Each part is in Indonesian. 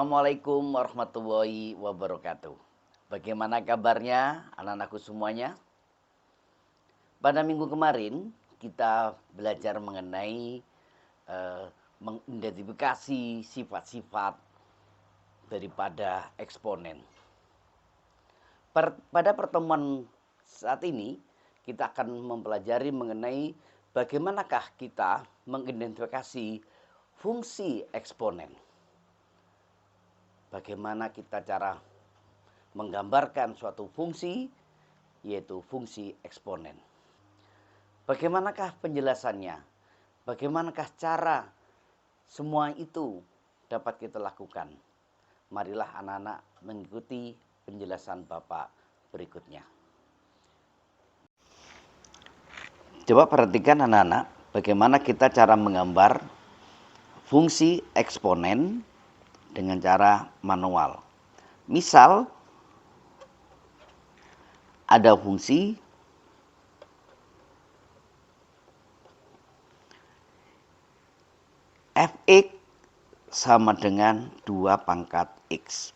Assalamualaikum warahmatullahi wabarakatuh. Bagaimana kabarnya anak-anakku semuanya? Pada minggu kemarin kita belajar mengenai mengidentifikasi sifat-sifat daripada eksponen. Pada pertemuan saat ini kita akan mempelajari mengenai bagaimanakah kita mengidentifikasi fungsi eksponen. Bagaimana kita cara menggambarkan suatu fungsi, yaitu fungsi eksponen. Bagaimanakah penjelasannya? Bagaimanakah cara semua itu dapat kita lakukan? Marilah anak-anak mengikuti penjelasan Bapak berikutnya. Coba perhatikan anak-anak, bagaimana kita cara menggambar fungsi eksponen dengan cara manual. Misal ada fungsi fx sama dengan 2 pangkat x.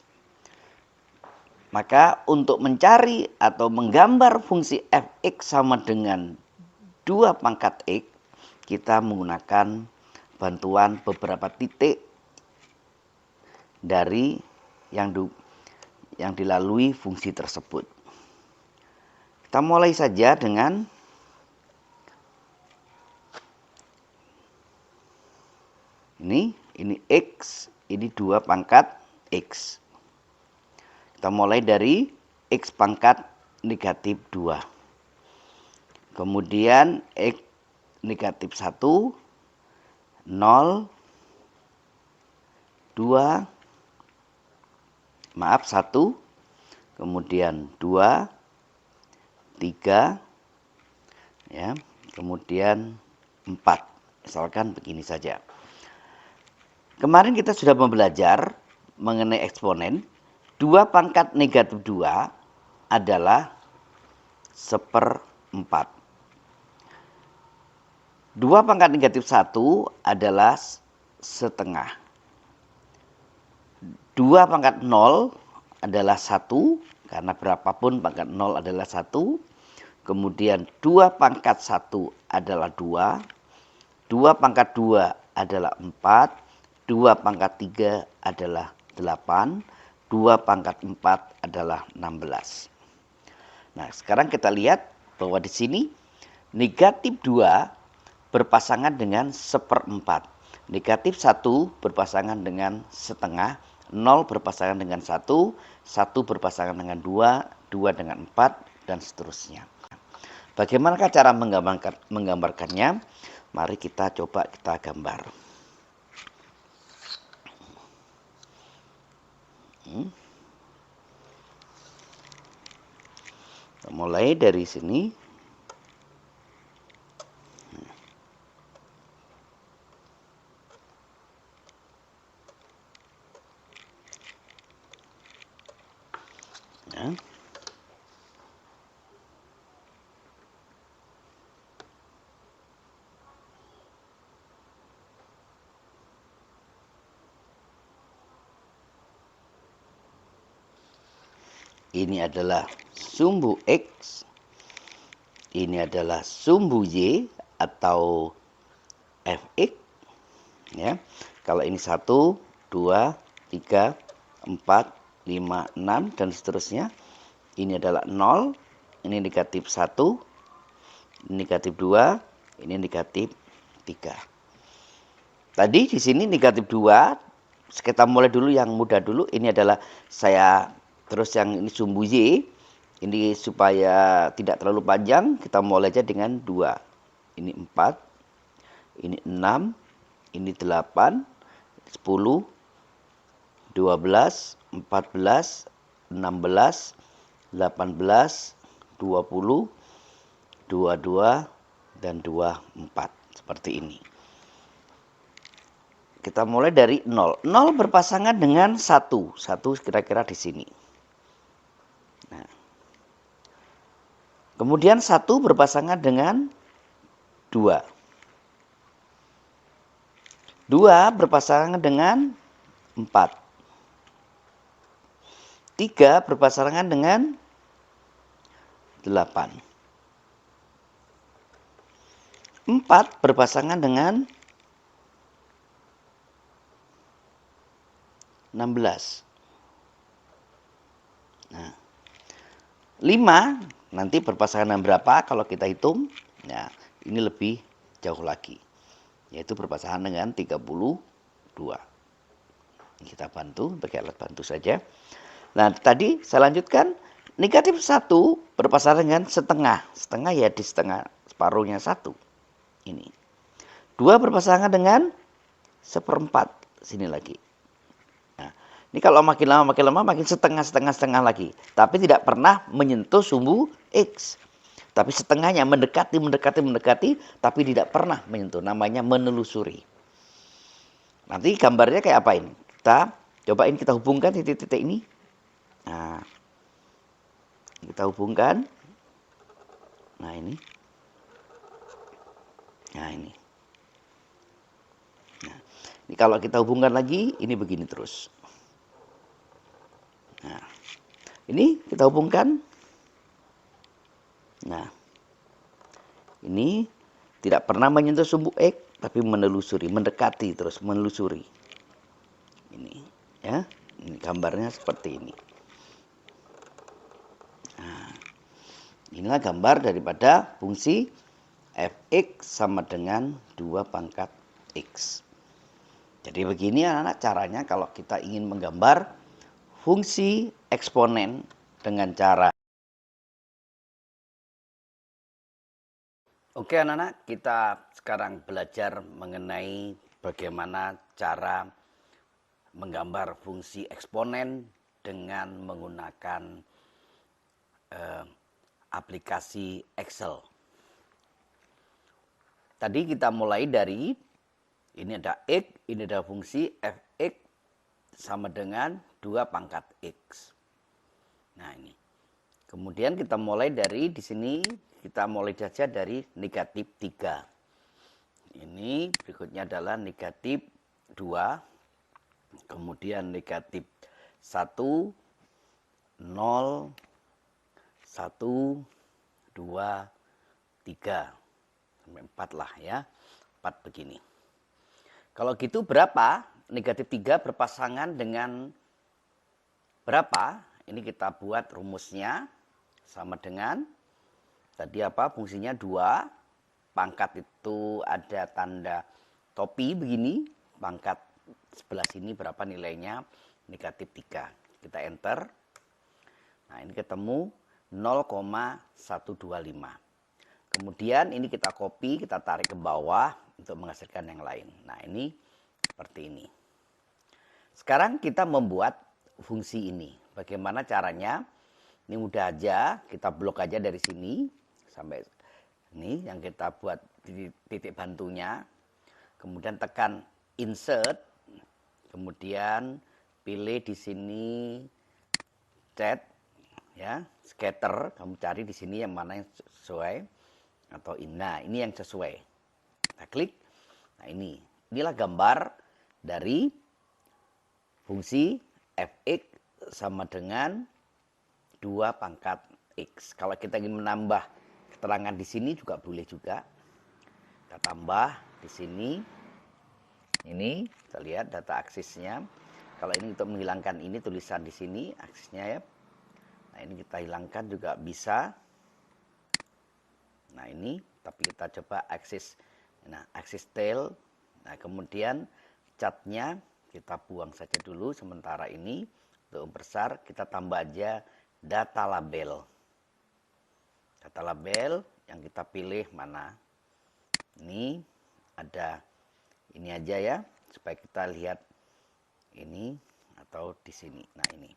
Maka untuk mencari atau menggambar fungsi fx sama dengan 2 pangkat x, kita menggunakan bantuan beberapa titik dari yang dilalui fungsi tersebut. Kita mulai saja dengan ini x, ini 2 pangkat x. Kita mulai dari x pangkat negatif 2. Kemudian x negatif 1, 0, 2, maaf 1, kemudian 2, 3, ya, kemudian 4. Misalkan begini saja. Kemarin kita sudah belajar mengenai eksponen. 2 pangkat negatif 2 adalah 1/4. 2 pangkat negatif 1 adalah setengah. 2 pangkat 0 adalah 1, karena berapapun pangkat 0 adalah 1. Kemudian 2 pangkat 1 adalah 2. 2 pangkat 2 adalah 4. 2 pangkat 3 adalah 8. 2 pangkat 4 adalah 16. Nah, sekarang kita lihat bahwa di sini negatif 2 berpasangan dengan 1/4. Negatif 1 berpasangan dengan setengah. 0 berpasangan dengan 1, 1 berpasangan dengan 2, 2 dengan 4, dan seterusnya. Bagaimanakah cara menggambarkannya? Mari kita coba kita gambar. Kita mulai dari sini. Ya. Ini adalah sumbu X, ini adalah sumbu Y atau Fx. Ya. Kalau ini 1, 2, 3, 4, 5, 6, dan seterusnya. Ini adalah 0, ini negatif 1, ini negatif 2, ini negatif 3. Tadi di sini negatif 2, kita mulai dulu yang mudah dulu. Ini adalah terus yang ini sumbu Y. Ini supaya tidak terlalu panjang, kita mulai aja dengan 2. Ini 4, ini 6, ini 8, 10, 12, 14, 16, 18, 20, 22, dan 24. Seperti ini. Kita mulai dari 0. 0 berpasangan dengan 1. 1 kira-kira di sini. Nah. Kemudian 1 berpasangan dengan 2. 2 berpasangan dengan 4. 3 berpasangan dengan 8. 4 berpasangan dengan 16. Nah, 5 nanti berpasangan dengan berapa kalau kita hitung? Nah, ini lebih jauh lagi. Yaitu berpasangan dengan 32. Kita bantu, pakai alat bantu saja. Nah, tadi saya lanjutkan. Negatif 1 berpasangan dengan setengah. Setengah ya di setengah, separuhnya 1. Ini. 2 berpasangan dengan seperempat. Sini lagi. Nah, ini kalau makin lama makin setengah lagi. Tapi tidak pernah menyentuh sumbu X. Tapi setengahnya mendekati, tapi tidak pernah menyentuh. Namanya menelusuri. Nanti gambarnya kayak apa ini? Kita cobain, kita hubungkan titik-titik ini. Nah, kita hubungkan. Nah, ini. Nah, ini. Nah, ini kalau kita hubungkan lagi, ini begini terus. Nah, ini kita hubungkan. Nah, ini tidak pernah menyentuh sumbu X, tapi menelusuri, mendekati terus, menelusuri. Ini, ya. Ini gambarnya seperti ini. Nah, inilah gambar daripada fungsi fx sama dengan 2 pangkat x. Jadi begini anak-anak caranya kalau kita ingin menggambar fungsi eksponen dengan cara. Oke anak-anak, kita sekarang belajar mengenai bagaimana cara menggambar fungsi eksponen dengan menggunakan aplikasi Excel. Tadi kita mulai dari ini ada X, ini ada fungsi fx sama dengan 2 pangkat X. Nah ini. Kemudian kita mulai dari di sini, kita mulai saja dari negatif 3. Ini berikutnya adalah negatif 2. Kemudian negatif 1, 0, 1, 2, 3. Sampai 4 lah ya. 4 begini. Kalau gitu berapa? Negatif 3 berpasangan dengan berapa? Ini kita buat rumusnya. Sama dengan tadi apa? Fungsinya 2. Pangkat itu ada tanda topi begini. Pangkat sebelah sini berapa nilainya? Negatif 3. Kita enter. Nah ini ketemu 0,125. Kemudian ini kita copy, kita tarik ke bawah untuk menghasilkan yang lain. Nah ini seperti ini. Sekarang kita membuat fungsi ini. Bagaimana caranya? Ini mudah aja, kita blok aja dari sini sampai ini yang kita buat titik bantunya. Kemudian tekan insert. Kemudian pilih di sini cat ya, scatter, kamu cari di sini yang mana yang sesuai atau ini. Nah, ini yang sesuai. Kita klik. Nah, inilah gambar dari fungsi fx sama dengan 2 pangkat x. Kalau kita ingin menambah keterangan di sini juga boleh juga. Kita tambah di sini. Ini kita lihat data aksesnya. Kalau ini untuk menghilangkan ini tulisan di sini aksesnya ya. Nah, ini kita hilangkan juga bisa. Nah, ini tapi kita coba akses. Nah, akses tail. Nah, kemudian catnya kita buang saja dulu sementara ini. Untuk membesar kita tambah aja data label. Data label yang kita pilih mana? Ini ada ini aja ya, supaya kita lihat ini atau di sini. Nah, ini.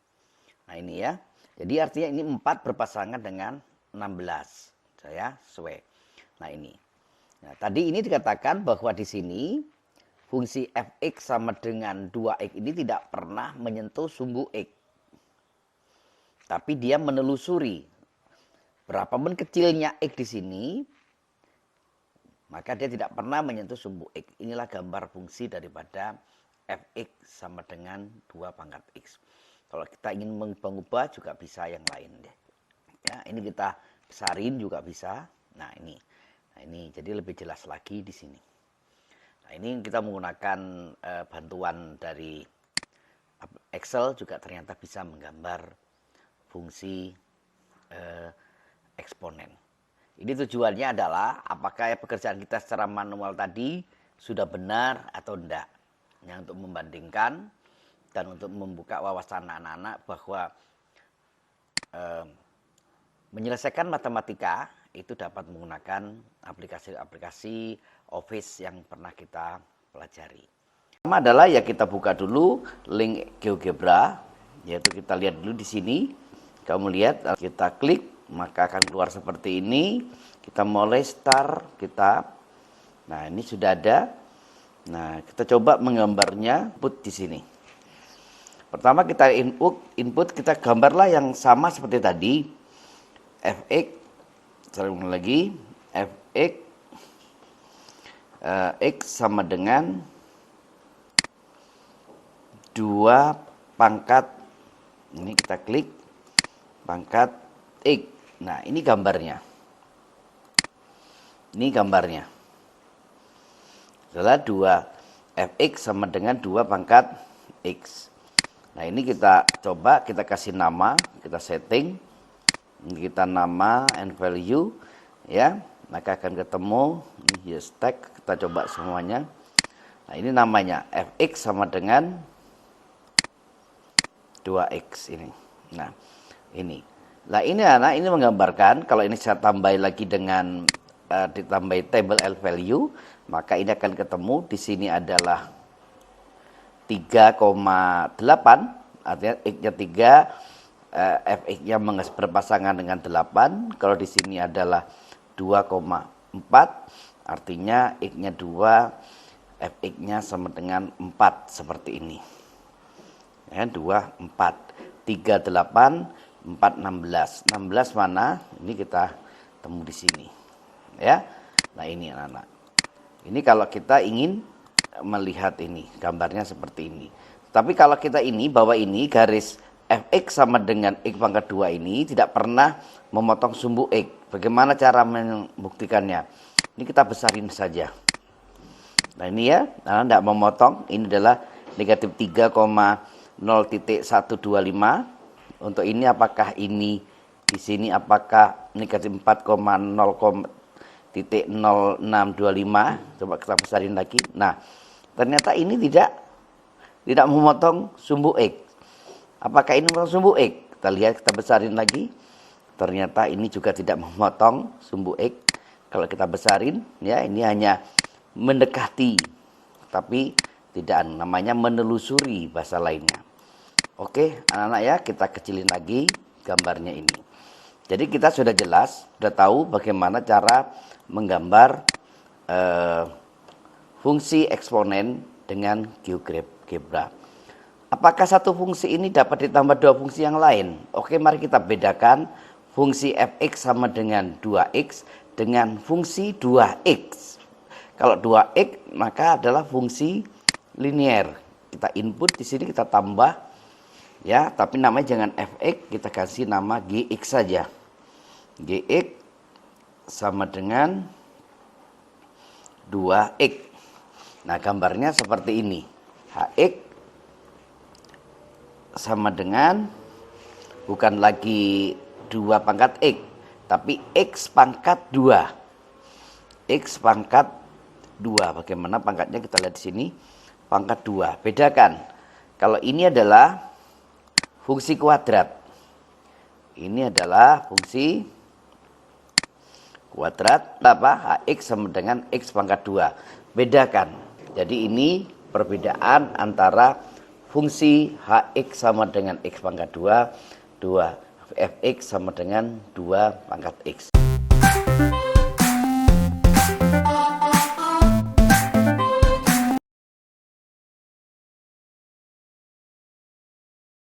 Nah, ini ya. Jadi artinya ini 4 berpasangan dengan 16. Saya sesuai. Nah, ini. Nah, tadi ini dikatakan bahwa di sini fungsi fx sama dengan 2x ini tidak pernah menyentuh sumbu x. Tapi dia menelusuri berapapun kecilnya x di sini, maka dia tidak pernah menyentuh sumbu x. Inilah gambar fungsi daripada fx sama dengan 2 pangkat x. Kalau kita ingin mengubah juga bisa yang lain deh. Ya, ini kita besarin juga bisa. Nah, ini. Nah, ini jadi lebih jelas lagi di sini. Nah, ini kita menggunakan bantuan dari Excel juga ternyata bisa menggambar fungsi eksponen. Ini tujuannya adalah apakah pekerjaan kita secara manual tadi sudah benar atau tidak. Ya, untuk membandingkan dan untuk membuka wawasan anak-anak bahwa menyelesaikan matematika itu dapat menggunakan aplikasi-aplikasi Office yang pernah kita pelajari. Pertama adalah ya kita buka dulu link GeoGebra, yaitu kita lihat dulu di sini. Kamu lihat, kita klik maka akan keluar seperti ini. Kita mulai start kita. Nah, ini sudah ada. Nah, kita coba menggambarnya, input di sini. Pertama kita input kita gambarlah yang sama seperti tadi. Fx, sering lagi, Fx x sama dengan 2 pangkat, ini kita klik pangkat x. Nah, ini gambarnya. Ini gambarnya. Adalah 2 Fx sama dengan 2 pangkat x. Nah, ini kita coba, kita kasih nama, kita setting. Ini kita nama and value, ya. Maka akan ketemu ini stack, kita coba semuanya. Nah, ini namanya Fx sama dengan 2x ini. Nah, ini. Nah, ini anak ini menggambarkan kalau ini saya tambah lagi dengan ditambah table L value, maka ini akan ketemu di sini adalah 3,8, artinya x-nya 3, fx-nya berpasangan dengan 8. Kalau di sini adalah 2,4, artinya x-nya 2, fx-nya sama dengan 4 seperti ini. Ya, 2, 4, 3, 8, 4, 16. 16 mana? Ini kita temu di sini. Ya. Nah, ini anak-anak. Ini kalau kita ingin melihat ini, gambarnya seperti ini. Tapi kalau kita ini, bawa ini garis fx sama dengan x pangkat 2 ini tidak pernah memotong sumbu x. Bagaimana cara membuktikannya? Ini kita besarin saja. Nah, ini ya, nah, tidak memotong. Ini adalah negatif 3,0.125. Untuk ini apakah ini di sini apakah negatif 4,0.0625? Coba kita besarin lagi. Nah, ternyata ini tidak memotong sumbu x. Apakah ini memotong sumbu x? Kita lihat, kita besarin lagi. Ternyata ini juga tidak memotong sumbu x. Kalau kita besarin, ya ini hanya mendekati, tapi tidak, namanya menelusuri bahasa lainnya. Oke, anak-anak ya, kita kecilin lagi gambarnya ini. Jadi kita sudah jelas, sudah tahu bagaimana cara menggambar fungsi eksponen dengan GeoGebra. Apakah satu fungsi ini dapat ditambah dua fungsi yang lain? Oke, mari kita bedakan fungsi fx sama dengan 2x dengan fungsi 2x. Kalau 2x maka adalah fungsi linier. Kita input di sini, kita tambah ya, tapi namanya jangan fx, kita kasih nama gx saja. Gx sama dengan 2x. Nah, gambarnya seperti ini. Hx sama dengan bukan lagi 2 pangkat x, tapi x pangkat 2. X pangkat 2. Bagaimana pangkatnya kita lihat di sini. Pangkat 2. Bedakan. Kalau ini adalah fungsi kuadrat. Ini adalah fungsi kuadrat, apa? Hx sama dengan x pangkat 2. Bedakan. Jadi ini perbedaan antara fungsi hx sama dengan x pangkat 2, fx sama dengan 2 pangkat x.